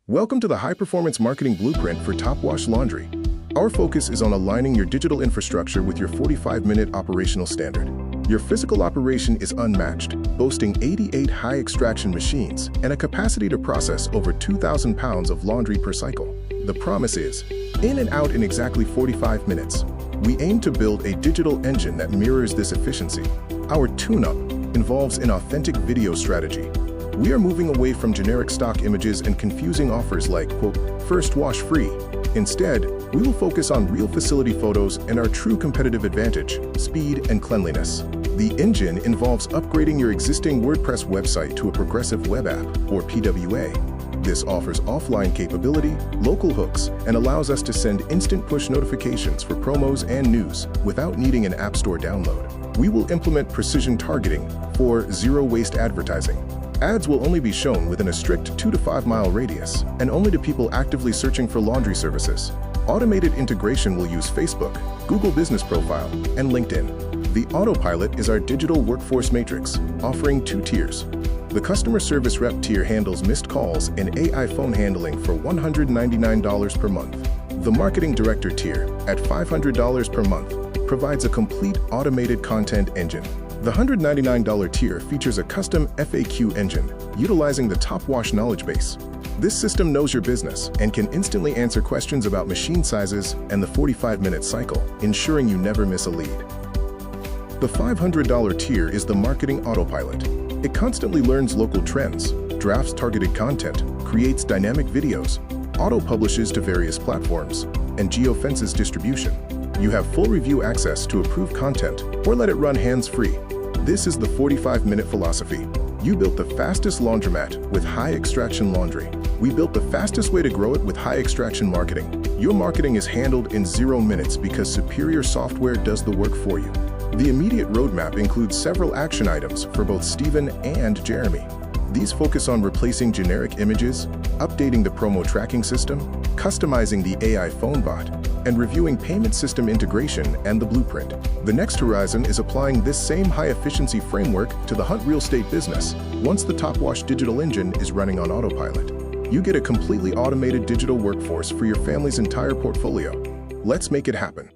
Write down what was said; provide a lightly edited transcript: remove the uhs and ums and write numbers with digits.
Welcome to the high-performance marketing blueprint for Top Wash Laundry. Our focus is on aligning your digital infrastructure with your 45-minute operational standard. Your physical operation is unmatched, boasting 88 high-extraction machines and a capacity to process over 2,000 pounds of laundry per cycle. The promise is, in and out in exactly 45 minutes. We aim to build a digital engine that mirrors this efficiency. Our tune-up involves an authentic video strategy. We are moving away from generic stock images and confusing offers like, quote, first wash free. Instead, we will focus on real facility photos and our true competitive advantage, speed and cleanliness. The engine involves upgrading your existing WordPress website to a progressive web app, or PWA. This offers offline capability, local hooks, and allows us to send instant push notifications for promos and news without needing an App Store download. We will implement precision targeting for zero-waste advertising. Ads will only be shown within a strict 2 to 5 mile radius, and only to people actively searching for laundry services. Automated integration will use Facebook, Google Business Profile, and LinkedIn. The Autopilot is our digital workforce matrix, offering 2 tiers. The customer service rep tier handles missed calls and AI phone handling for $199 per month. The marketing director tier, at $500 per month, provides a complete automated content engine. The $199 tier features a custom FAQ engine, utilizing the Top Wash knowledge base. This system knows your business and can instantly answer questions about machine sizes and the 45-minute cycle, ensuring you never miss a lead. The $500 tier is the marketing autopilot. It constantly learns local trends, drafts targeted content, creates dynamic videos, auto-publishes to various platforms, and geofences distribution. You have full review access to approved content or let it run hands-free. This is the 45-minute philosophy. You built the fastest laundromat with high-extraction laundry. We built the fastest way to grow it with high-extraction marketing. Your marketing is handled in 0 minutes because superior software does the work for you. The immediate roadmap includes several action items for both Stephen and Jeremy. These focus on replacing generic images, updating the promo tracking system, customizing the AI phone bot, and reviewing payment system integration and the blueprint. The next horizon is applying this same high-efficiency framework to the Hunt real estate business. Once the Top Wash digital engine is running on autopilot, you get a completely automated digital workforce for your family's entire portfolio. Let's make it happen.